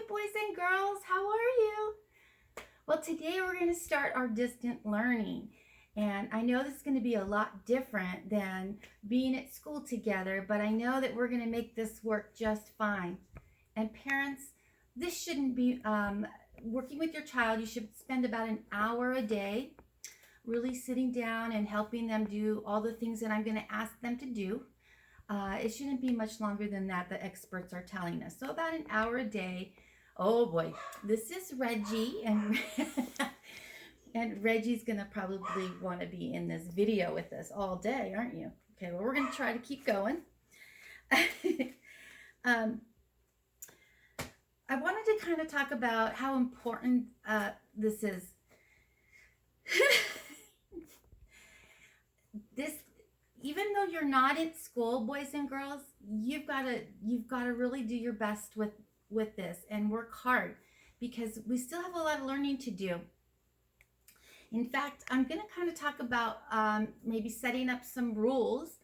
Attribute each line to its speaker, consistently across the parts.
Speaker 1: boys and girls. How are you? Well, today we're going to start our distant learning. And I know this is going to be a lot different than being at school together, but I know that we're going to make this work just fine. And parents, this shouldn't be working with your child. You should spend about an hour a day really sitting down and helping them do all the things that I'm going to ask them to do. It shouldn't be much longer than that, the experts are telling us. So about an hour a day. Oh boy, this is Reggie, and and Reggie's gonna probably want to be in this video with us all day, aren't you? Okay, well, we're gonna try to keep going. um, I wanted to kind of talk about how important this is. This, even though you're not in school, boys and girls, you've got to really do your best with this and work hard, because we still have a lot of learning to do. In fact, I'm going to kind of talk about maybe setting up some rules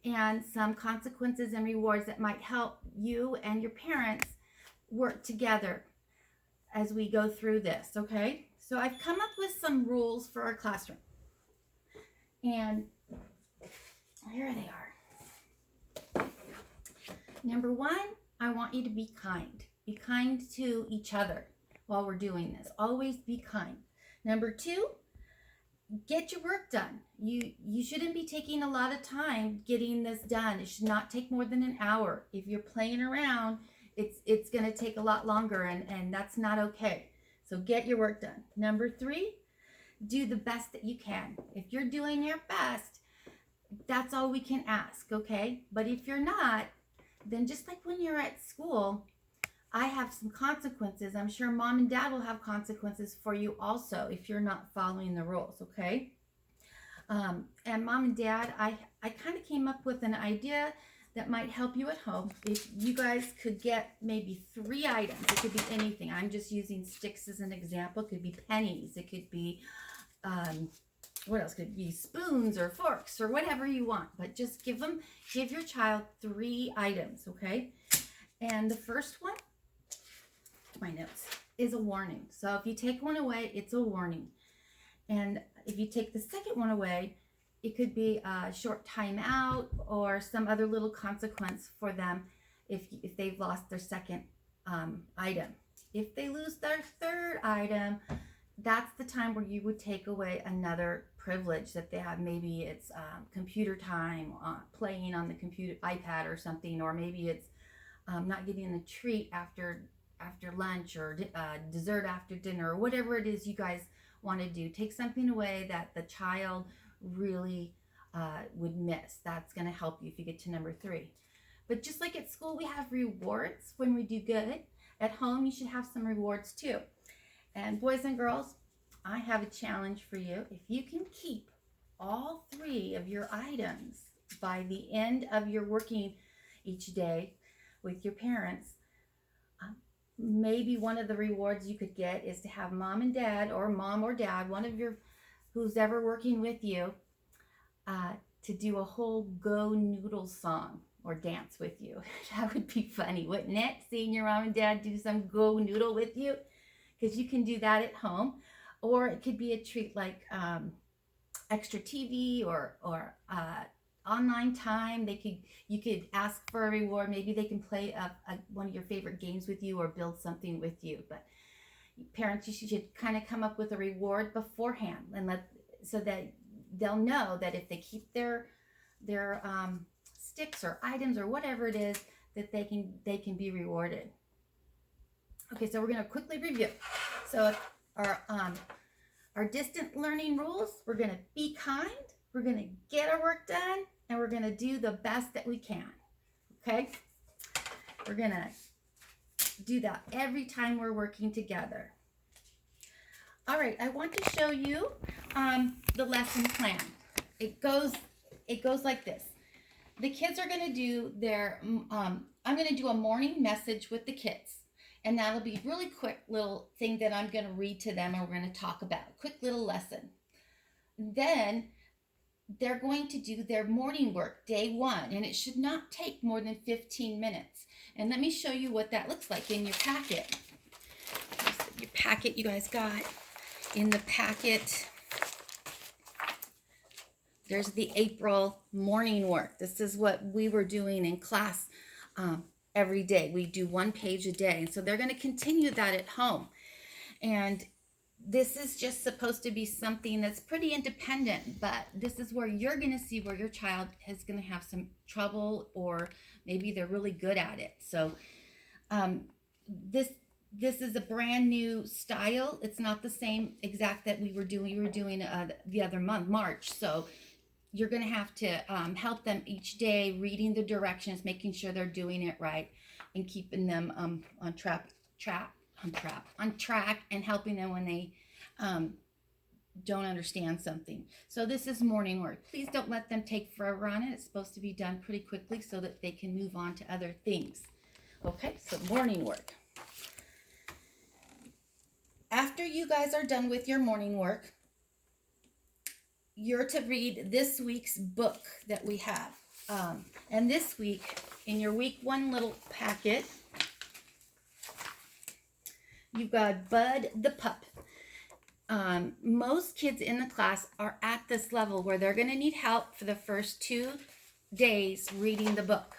Speaker 1: and some consequences and rewards that might help you and your parents work together as we go through this, okay? So I've come up with some rules for our classroom. And here they are. Number one, I want you to be kind. Be kind to each other while we're doing this. Always be kind. Number two, get your work done. You shouldn't be taking a lot of time getting this done. It should not take more than an hour. If you're playing around, it's going to take a lot longer, and that's not okay. So get your work done. Number three, do the best that you can. If you're doing your best, that's all we can ask, okay? But if you're not, then just like when you're at school, I have some consequences. I'm sure mom and dad will have consequences for you also if you're not following the rules, okay? And mom and dad, I kind of came up with an idea that might help you at home. If you guys could get maybe 3 items, it could be anything. I'm just using sticks as an example. It could be pennies. It could be, what else? Could be spoons or forks or whatever you want. But just give your child 3 items, okay? And the first one, my notes, is a warning. So if you take one away, it's a warning. And if you take the second one away, it could be a short timeout or some other little consequence for them if they've lost their second item. If they lose their third item, that's the time where you would take away another privilege that they have. Maybe it's computer time, playing on the computer, iPad or something, or maybe it's not getting a treat after lunch, or dessert after dinner, or whatever it is you guys want to do. Take something away that the child really would miss. That's going to help you if you get to number 3. But just like at school, we have rewards when we do good. At home, you should have some rewards too. And boys and girls, I have a challenge for you. If you can keep all 3 of your items by the end of your working each day with your parents, maybe one of the rewards you could get is to have mom and dad, or mom or dad, one of your, who's ever working with you, to do a whole Go Noodle song or dance with you. That would be funny, wouldn't it? Seeing your mom and dad do some Go Noodle with you, because you can do that at home. Or it could be a treat like extra TV or online time. You could ask for a reward. Maybe they can play one of your favorite games with you or build something with you. But parents, you should kind of come up with a reward beforehand, and so that they'll know that if they keep their sticks or items or whatever it is, that they can be rewarded. Okay, so we're going to quickly review. So our distant learning rules: we're going to be kind, we're going to get our work done, and we're going to do the best that we can. Okay? We're going to do that every time we're working together. All right, I want to show you the lesson plan. It goes like this. The kids are going to do their, I'm going to do a morning message with the kids. And that'll be a really quick little thing that I'm going to read to them, and we're going to talk about. Quick little lesson. Then they're going to do their morning work, day 1, and it should not take more than 15 minutes. And let me show you what that looks like in your packet. your packet you guys got. In the packet, there's the April morning work. This is what we were doing in class every day. We do 1 page a day. And so they're going to continue that at home. And this is just supposed to be something that's pretty independent, but this is where you're going to see where your child is going to have some trouble, or maybe they're really good at it. So this is a brand new style. It's not the same exact that we were doing the other month, March. So you're going to have to help them each day, reading the directions, making sure they're doing it right, and keeping them on track, and helping them when they don't understand something. So this is morning work. Please don't let them take forever on it. It's supposed to be done pretty quickly so that they can move on to other things. Okay, so morning work. After you guys are done with your morning work, you're to read this week's book that we have. And this week, in your week 1 little packet, you've got Bud the Pup. Most kids in the class are at this level where they're going to need help for the first 2 days reading the book.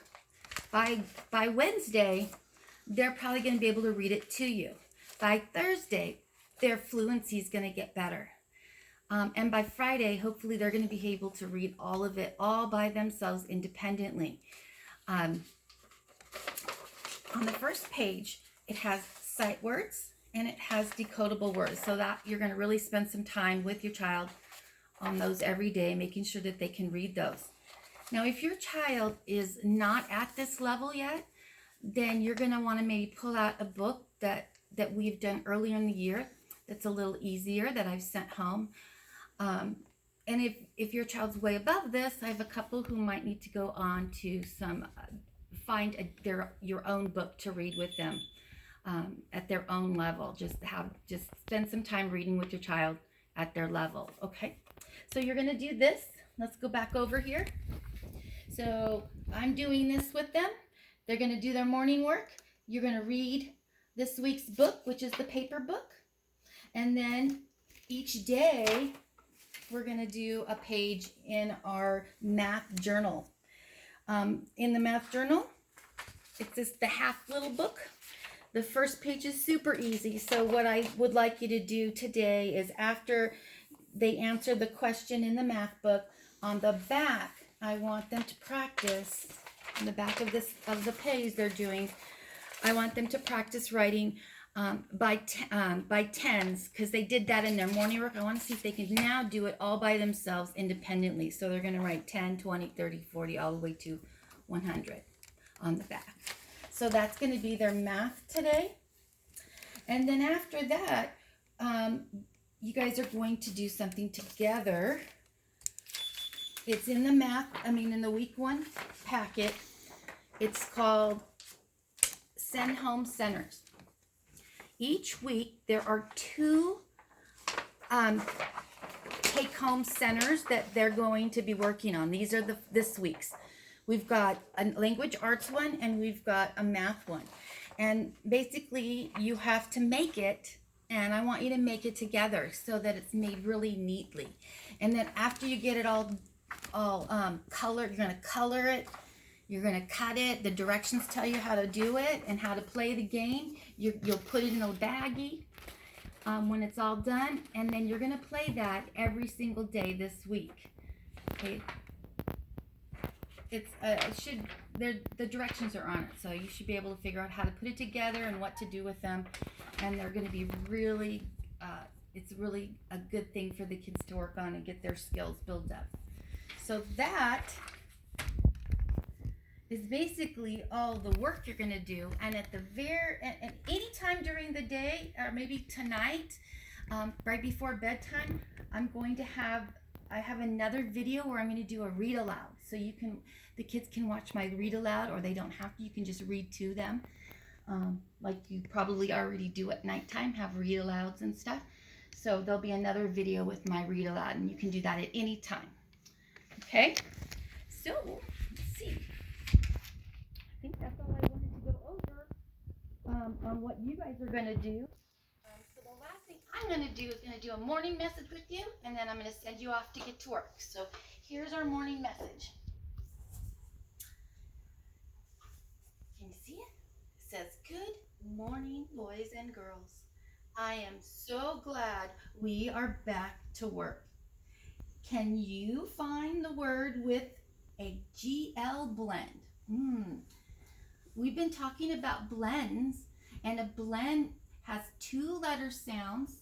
Speaker 1: By Wednesday, they're probably going to be able to read it to you. By Thursday, their fluency is going to get better. And by Friday, hopefully they're going to be able to read all of it all by themselves independently. On the first page, it has sight words and it has decodable words, so that you're going to really spend some time with your child on those every day, making sure that they can read those. Now, if your child is not at this level yet, then you're going to want to maybe pull out a book that we've done earlier in the year that's a little easier, that I've sent home. And if your child's way above this, I have a couple who might need to go on to find your own book to read with them at their own level. Just spend some time reading with your child at their level. Okay, so you're going to do this. Let's go back over here. So I'm doing this with them. They're going to do their morning work. You're going to read this week's book, which is the paper book. And then each day, we're going to do a page in our math journal. In the math journal, it's just the half little book. The first page is super easy. So what I would like you to do today is, after they answer the question in the math book, on the back, I want them to practice, on the back of the page they're doing, I want them to practice writing by tens, because they did that in their morning work. I want to see if they can now do it all by themselves independently. So they're going to write 10, 20, 30, 40, all the way to 100 on the back. So that's going to be their math today. And then after that, you guys are going to do something together. It's in the week 1 packet. It's called Send Home Centers. Each week, there are 2 take-home centers that they're going to be working on. These are this week's. We've got a language arts one, and we've got a math one. And basically, you have to make it, and I want you to make it together so that it's made really neatly. And then after you get it all colored, you're going to color it. You're going to cut it. The directions tell you how to do it and how to play the game. You'll put it in a baggie when it's all done. And then you're going to play that every single day this week. Okay. The directions are on it. So you should be able to figure out how to put it together and what to do with them. And they're going to be really, it's really a good thing for the kids to work on and get their skills built up. So that is basically all the work you're going to do. And at any time during the day, or maybe tonight, right before bedtime, I have another video where I'm going to do a read aloud. So the kids can watch my read aloud, or they don't have to. You can just read to them, like you probably already do at nighttime, have read alouds and stuff. So there'll be another video with my read aloud, and you can do that at any time. Okay, so let's see. I think that's all I wanted to go over on what you guys are going to do. I'm going to do is going to do a morning message with you, and then I'm going to send you off to get to work. So here's our morning message. Can you see it? It says, "Good morning, boys and girls. I am so glad we are back to work. Can you find the word with a GL blend?" We've been talking about blends, and a blend has two letter sounds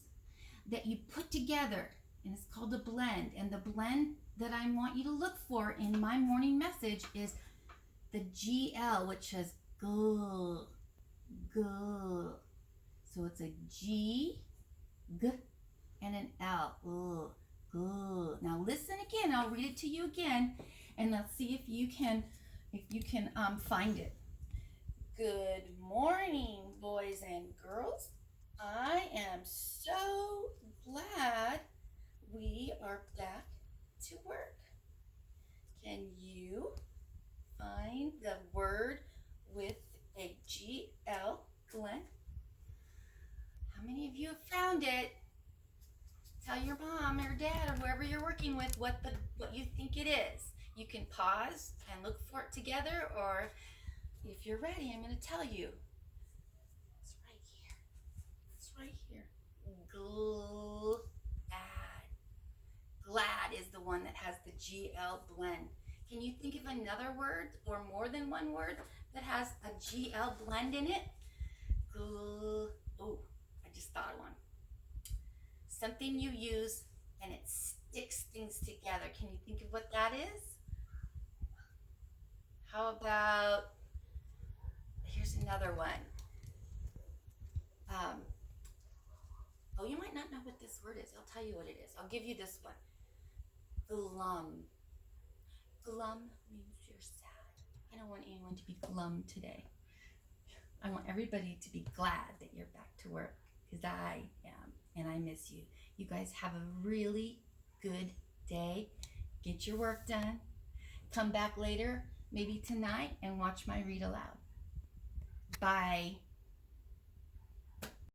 Speaker 1: that you put together, and it's called a blend. And the blend that I want you to look for in my morning message is the GL, which is g, g. So it's a G, g, and an L, g. Now listen again. I'll read it to you again, and let's see if you can find it. Good morning, boys and girls. I am so glad we are back to work. Can you find the word with a GL blend? How many of you have found it? Tell your mom or dad or whoever you're working with what you think it is. You can pause and look for it together, or if you're ready, I'm going to tell you. It's right here. It's right here. Glad. Glad is the one that has the GL blend. Can you think of another word or more than one word that has a GL blend in it? Oh, I just thought of one. Something you use and it sticks things together. Can you think of what that is? How about, here's another one. You might not know what this word is. I'll tell you what it is. I'll give you this one. Glum. Glum means you're sad. I don't want anyone to be glum today. I want everybody to be glad that you're back to work, because I am, and I miss you. You guys have a really good day. Get your work done. Come back later, maybe tonight, and watch my read aloud. Bye.